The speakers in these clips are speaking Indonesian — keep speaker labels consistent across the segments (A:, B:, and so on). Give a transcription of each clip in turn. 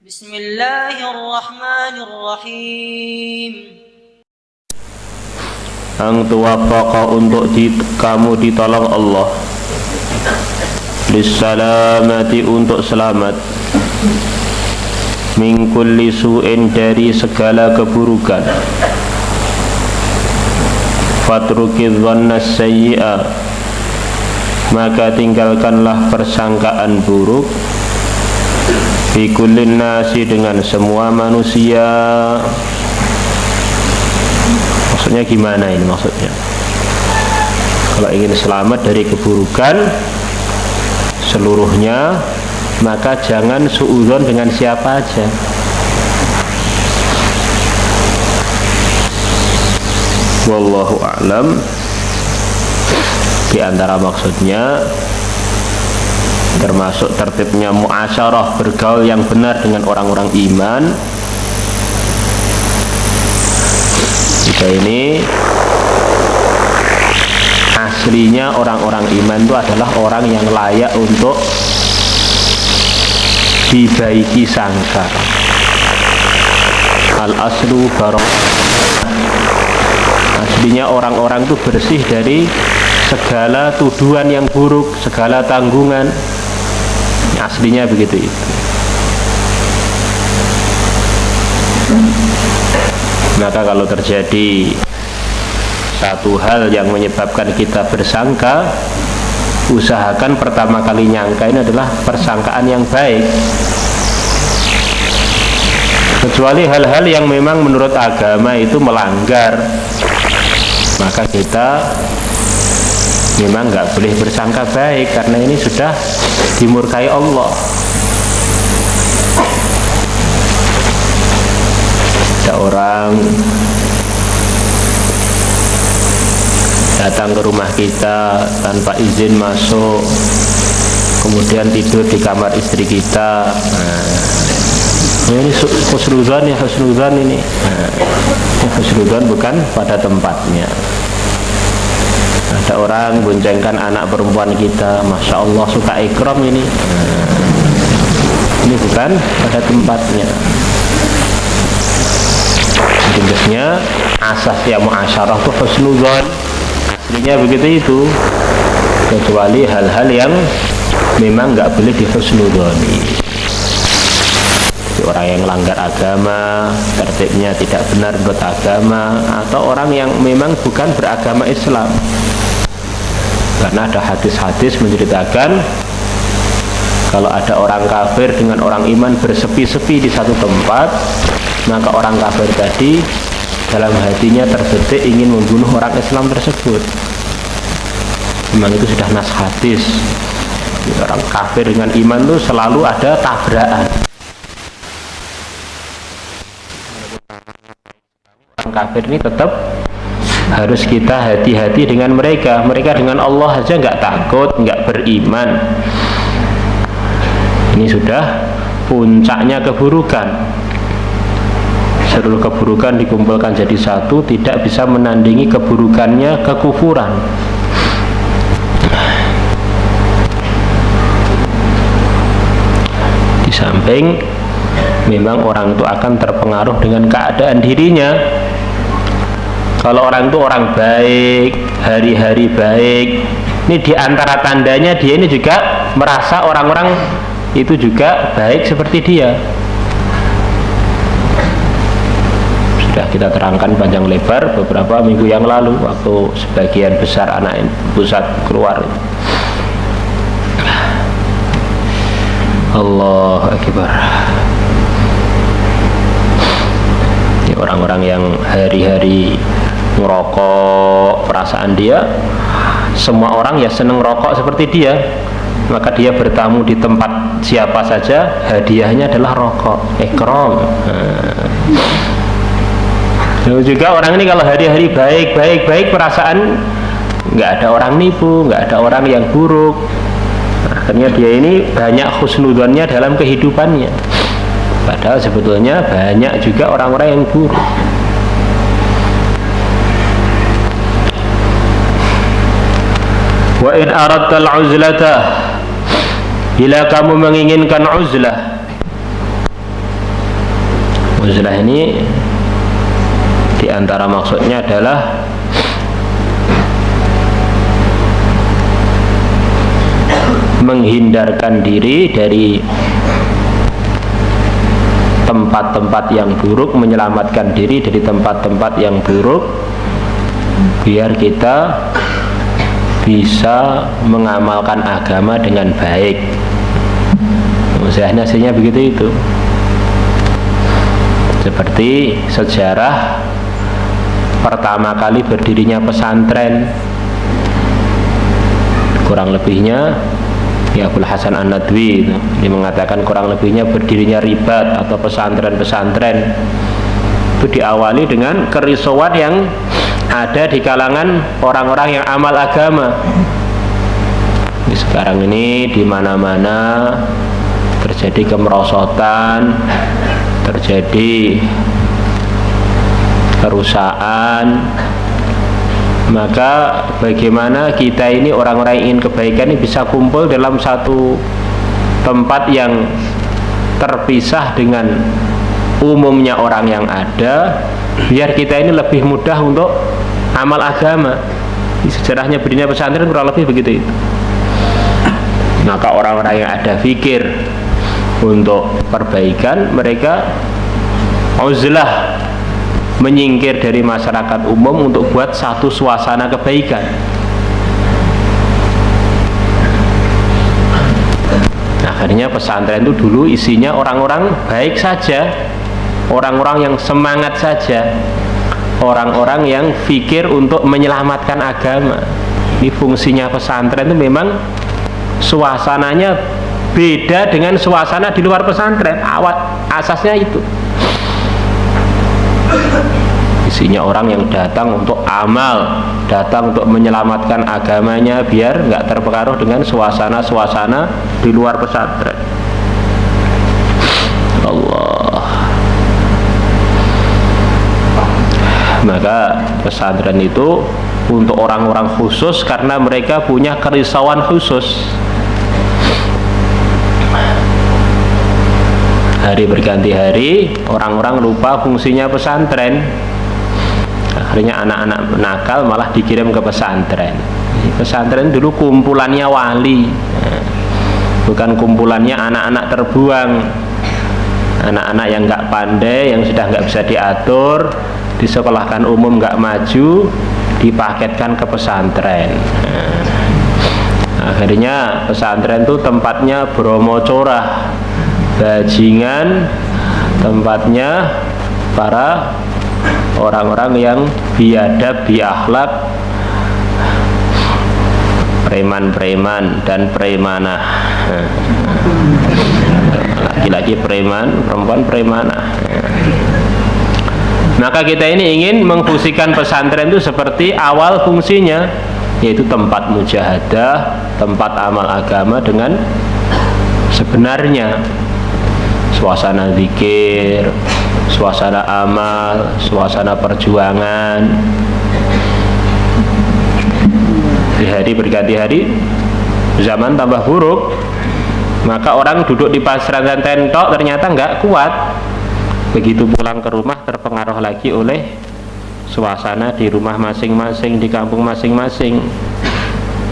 A: Bismillahirrahmanirrahim.
B: Ang tuwafaqa untuk kamu ditolong Allah, lissalamati untuk selamat, min kulli su'in dari segala keburukan, fatruki dhanna sayyi'a maka tinggalkanlah persangkaan buruk, fi kullin nasi dengan semua manusia. Maksudnya gimana ini maksudnya? Kalau ingin selamat dari keburukan seluruhnya, maka jangan suudzon dengan siapa aja. Wallahu a'lam. Di antara maksudnya termasuk tertibnya muasyarah, bergaul yang benar dengan orang-orang iman. Kita ini aslinya orang-orang iman itu adalah orang yang layak untuk dibaiki sangka. Al-aslu barok. Aslinya orang-orang itu bersih dari segala tuduhan yang buruk, segala tanggungan. Aslinya begitu itu. Maka kalau terjadi satu hal yang menyebabkan kita bersangka, usahakan pertama kali nyangka ini adalah persangkaan yang baik. Kecuali hal-hal yang memang menurut agama itu melanggar, maka kita memang nggak boleh bersangka baik, karena ini sudah dimurkai Allah. Ada orang datang ke rumah kita tanpa izin masuk, kemudian tidur di kamar istri kita. Ini husnudzan ya, husnudzan ini. Husnudzan bukan pada tempatnya. Ada orang boncengkan anak perempuan kita, masya Allah suka ikram ini. Ini bukan pada tempatnya. Jelasnya asas yang muasyarah itu husnudzan, aslinya begitu itu, kecuali hal-hal yang memang nggak boleh dihusnudzani. Orang yang langgar agama, tertibnya tidak benar menurut agama, atau orang yang memang bukan beragama Islam. Karena ada hadis-hadis menceritakan kalau ada orang kafir dengan orang iman bersepi-sepi di satu tempat, maka orang kafir tadi dalam hatinya terbetik ingin membunuh orang Islam tersebut. Memang itu sudah nas hadis. Orang kafir dengan iman itu selalu ada tabrakan. Orang kafir ini tetap harus kita hati-hati dengan mereka. Mereka dengan Allah saja nggak takut, nggak beriman. Ini sudah puncaknya keburukan. Seluruh keburukan dikumpulkan jadi satu, tidak bisa menandingi keburukannya kekufuran. Di samping memang orang itu akan terpengaruh dengan keadaan dirinya. Kalau orang itu orang baik, hari-hari baik, ini diantara tandanya dia ini juga merasa orang-orang itu juga baik seperti dia. Sudah kita terangkan panjang lebar beberapa minggu yang lalu, waktu sebagian besar anak pusat keluar. Allahu Akbar. Ini orang-orang yang hari-hari ngerokok, perasaan dia semua orang ya seneng rokok seperti dia, maka dia bertamu di tempat siapa saja hadiahnya adalah rokok, ikram. Juga orang ini kalau hari-hari baik perasaan, nggak ada orang nipu, nggak ada orang yang buruk. Akhirnya dia ini banyak husnudzannya dalam kehidupannya, padahal sebetulnya banyak juga orang-orang yang buruk. Wa in aradtal uzlata, bila kamu menginginkan uzlah, Uzlah ini di antara maksudnya adalah menghindarkan diri dari tempat-tempat yang buruk, menyelamatkan diri dari tempat-tempat yang buruk, biar kita bisa mengamalkan agama dengan baik. Maksudnya hasilnya begitu itu. Seperti sejarah pertama kali berdirinya pesantren, kurang lebihnya ya Abul Hasan An-Nadwi ini mengatakan kurang lebihnya berdirinya ribat atau pesantren-pesantren itu diawali dengan kerisauan yang ada di kalangan orang-orang yang amal agama. Sekarang ini di mana-mana terjadi kemerosotan, terjadi kerusakan. Maka bagaimana kita ini orang-orang yang ingin kebaikan ini bisa kumpul dalam satu tempat yang terpisah dengan umumnya orang yang ada, biar kita ini lebih mudah untuk amal agama. Sejarahnya berdirinya pesantren kurang lebih begitu itu. Maka orang-orang yang ada fikir untuk perbaikan, mereka uzlah, menyingkir dari masyarakat umum untuk buat satu suasana kebaikan. Akhirnya pesantren itu dulu isinya orang-orang baik saja, orang-orang yang semangat saja, orang-orang yang fikir untuk menyelamatkan agama. Ini fungsinya pesantren itu memang suasananya beda dengan suasana di luar pesantren. Asasnya itu isinya orang yang datang untuk amal, datang untuk menyelamatkan agamanya biar nggak terpengaruh dengan suasana-suasana di luar pesantren. Allah. Maka pesantren itu untuk orang-orang khusus karena mereka punya kerisauan khusus. Hari berganti hari, orang-orang lupa fungsinya pesantren. Akhirnya anak-anak nakal malah dikirim ke pesantren. Pesantren dulu kumpulannya wali, bukan kumpulannya anak-anak terbuang, anak-anak yang nggak pandai, yang sudah nggak bisa diatur, disekolahkan umum nggak maju, dipaketkan ke pesantren. Akhirnya pesantren itu tempatnya Bromo Corah, bajingan, tempatnya para orang-orang yang biadab, biakhlak, preman-preman dan premanah. Laki-laki preman, perempuan premanah. Maka kita ini ingin memfungsikan pesantren itu seperti awal fungsinya, yaitu tempat mujahadah, tempat amal agama dengan sebenarnya. Suasana zikir, suasana amal, suasana perjuangan. Di hari berganti hari, zaman tambah buruk, maka orang duduk di pesantren tok ternyata nggak kuat. Begitu pulang ke rumah terpengaruh lagi oleh suasana di rumah masing-masing, di kampung masing-masing.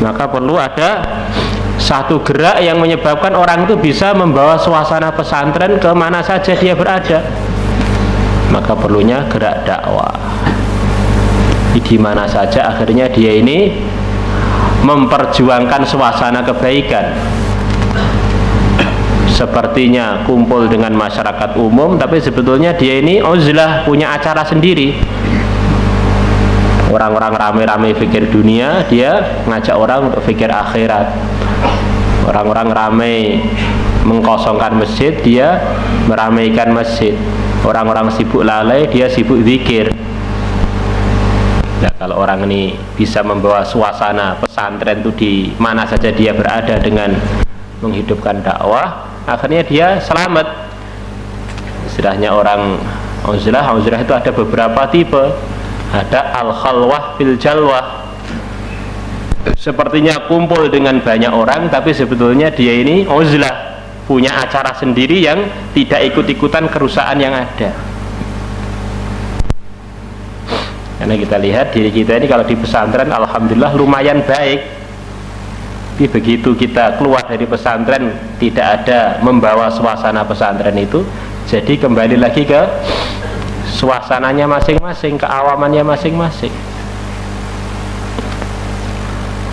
B: Maka perlu ada satu gerak yang menyebabkan orang itu bisa membawa suasana pesantren ke mana saja dia berada. Maka perlunya gerak dakwah. Di mana saja akhirnya dia ini memperjuangkan suasana kebaikan. Sepertinya kumpul dengan masyarakat umum, tapi sebetulnya dia ini uzlah, punya acara sendiri. Orang-orang rame-rame fikir dunia, dia ngajak orang untuk fikir akhirat. Orang-orang ramai mengkosongkan masjid, dia meramaikan masjid. Orang-orang sibuk lalai, dia sibuk zikir. Nah, kalau orang ini bisa membawa suasana pesantren itu di mana saja dia berada dengan menghidupkan dakwah, akhirnya dia selamat. Istilahnya orang uzlah itu ada beberapa tipe. Ada al-khalwah fil jalwah, sepertinya kumpul dengan banyak orang, tapi sebetulnya dia ini uzlah, punya acara sendiri yang tidak ikut-ikutan kerusakan yang ada. Karena kita lihat diri kita ini kalau di pesantren alhamdulillah lumayan baik. Tapi begitu kita keluar dari pesantren tidak ada membawa suasana pesantren itu, jadi kembali lagi ke suasananya masing-masing, keawamannya masing-masing.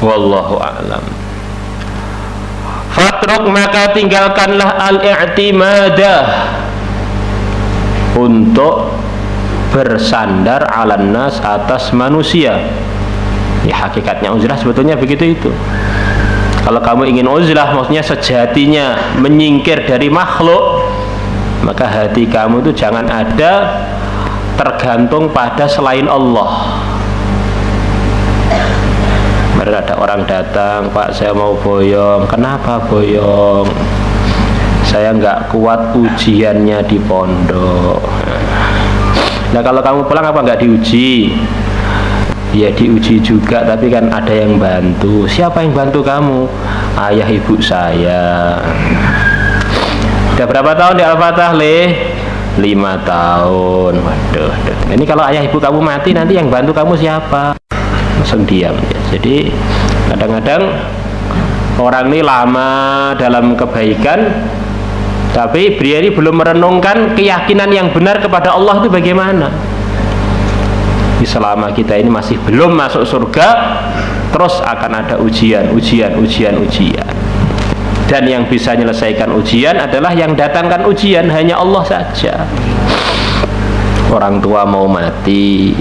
B: Wallahu a'lam. Fatruk, maka tinggalkanlah al-i'timadah, untuk bersandar alan nas, atas manusia. Ya, hakikatnya uzlah sebetulnya begitu itu. Kalau kamu ingin uzlah, maksudnya sejatinya menyingkir dari makhluk, maka hati kamu itu jangan ada tergantung pada selain Allah. Ada orang datang, Pak saya mau boyong. Kenapa boyong? Saya nggak kuat ujiannya di pondok. Nah kalau kamu pulang apa nggak diuji? Ya diuji juga, tapi kan ada yang bantu. Siapa yang bantu kamu? Ayah ibu saya. Udah berapa tahun di Al-Fatah, Leh? 5 tahun. Waduh, ini kalau ayah ibu kamu mati, nanti yang bantu kamu siapa? Langsung diam ya. Jadi kadang-kadang orang ini lama dalam kebaikan, tapi beliau ini belum merenungkan keyakinan yang benar kepada Allah itu bagaimana. Selama kita ini masih belum masuk surga, terus akan ada ujian. Dan yang bisa menyelesaikan ujian adalah yang datangkan ujian, hanya Allah saja. Orang tua mau mati,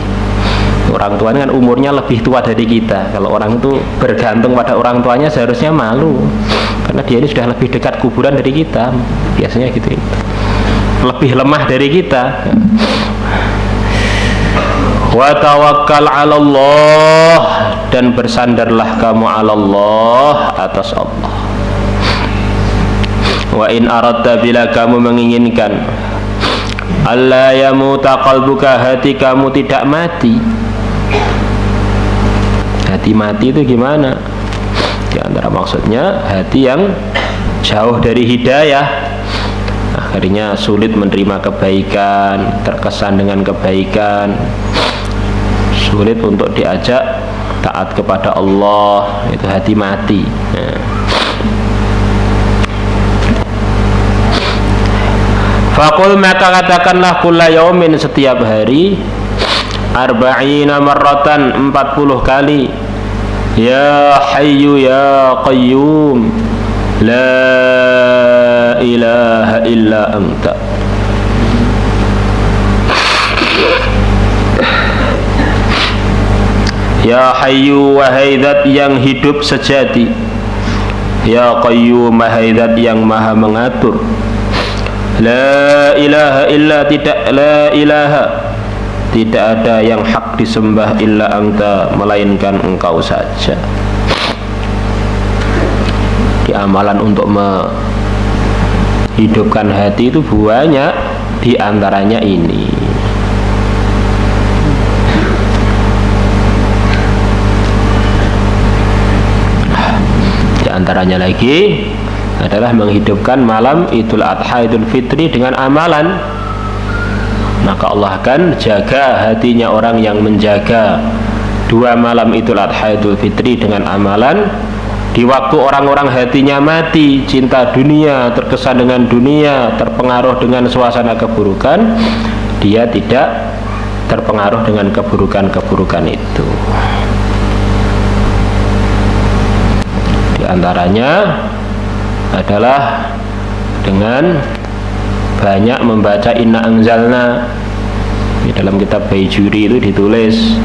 B: orang tua kan umurnya lebih tua dari kita. Kalau orang itu bergantung pada orang tuanya seharusnya malu, karena dia ini sudah lebih dekat kuburan dari kita. Biasanya gitu, lebih lemah dari kita. Wa tawakkal 'ala Allah, dan bersandarlah kamu 'ala Allah, atas Allah. Wa in aradta, bila kamu menginginkan, alla yamuta qalbuka, hati kamu tidak mati. Hati mati itu gimana? Di antara maksudnya hati yang jauh dari hidayah, akhirnya sulit menerima kebaikan, terkesan dengan kebaikan, sulit untuk diajak taat kepada Allah, itu hati mati. Faqul, maka katakanlah, kulla yaumin, setiap hari, arba'ina marratan, 40 kali, ya hayyu ya qayyum, la ilaha illa anta. Ya hayyu, wahai zat yang hidup sejati, ya qayyum, wahai zat yang maha mengatur, la ilaha illa, tidak ada yang hak disembah illa anta, melainkan engkau saja. Di amalan untuk menghidupkan hati itu banyak, di antaranya ini. Di antaranya lagi adalah menghidupkan malam Idul Adha, Idul Fitri dengan amalan. Maka Allah akan jaga hatinya orang yang menjaga 2 malam Idul Adha, Idul Fitri dengan amalan. Di waktu orang-orang hatinya mati, cinta dunia, terkesan dengan dunia, terpengaruh dengan suasana keburukan, dia tidak terpengaruh dengan keburukan-keburukan itu. Di antaranya adalah dengan banyak membaca Inna Anzalna. Di dalam kitab Baijuri itu ditulis,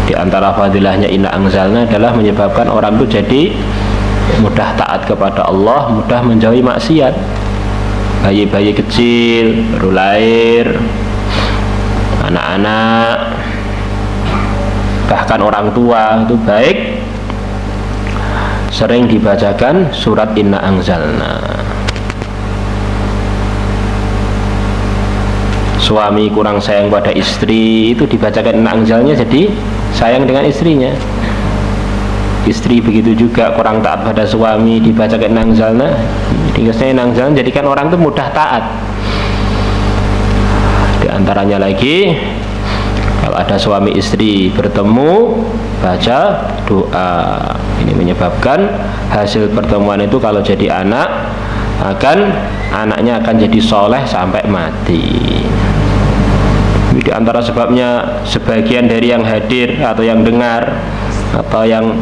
B: di antara fadilahnya Inna Anzalna adalah menyebabkan orang itu jadi mudah taat kepada Allah, mudah menjauhi maksiat. Bayi-bayi kecil baru lahir, anak-anak, bahkan orang tua itu baik sering dibacakan surat Inna Anzalna. Suami kurang sayang pada istri, itu dibacakan Inna Anzalna, jadi sayang dengan istrinya. Istri begitu juga kurang taat pada suami, dibacakan Inna Anzalna. Inna Anzalna jadikan orang itu mudah taat. Di antaranya lagi Kalau ada suami istri bertemu, baca doa. Ini menyebabkan hasil pertemuan itu kalau jadi anak, anaknya akan jadi soleh sampai mati. Di antara sebabnya sebagian dari yang hadir atau yang dengar atau yang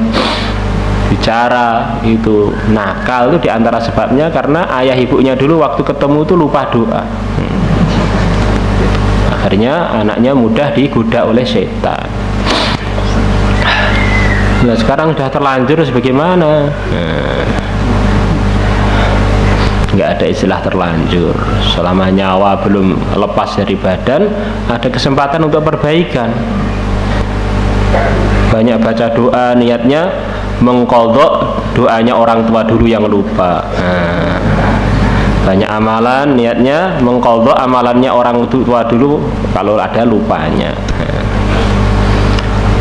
B: bicara itu nakal, itu di antara sebabnya karena ayah ibunya dulu waktu ketemu itu lupa doa. Akhirnya anaknya mudah digoda oleh setan. Nah, sekarang sudah terlanjur sebagaimana? Nggak ada istilah terlanjur. Selama nyawa belum lepas dari badan, ada kesempatan untuk perbaikan. Banyak baca doa, niatnya mengqadha doanya orang tua dulu yang lupa. Banyak amalan, niatnya mengqadha amalannya orang tua dulu kalau ada lupanya.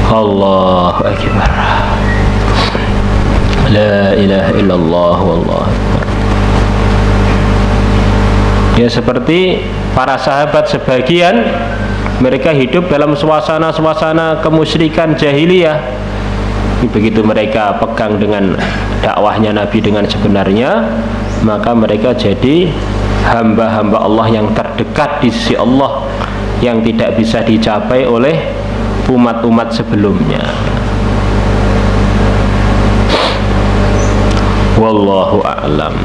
B: Allahu Akbar. La ilaha illallah wallahu akbar. Ya, seperti para sahabat sebagian, mereka hidup dalam suasana-suasana kemusyrikan jahiliyah. Begitu mereka pegang dengan dakwahnya Nabi dengan sebenarnya, maka mereka jadi hamba-hamba Allah yang terdekat di sisi Allah, yang tidak bisa dicapai oleh umat-umat sebelumnya. Wallahu a'lam.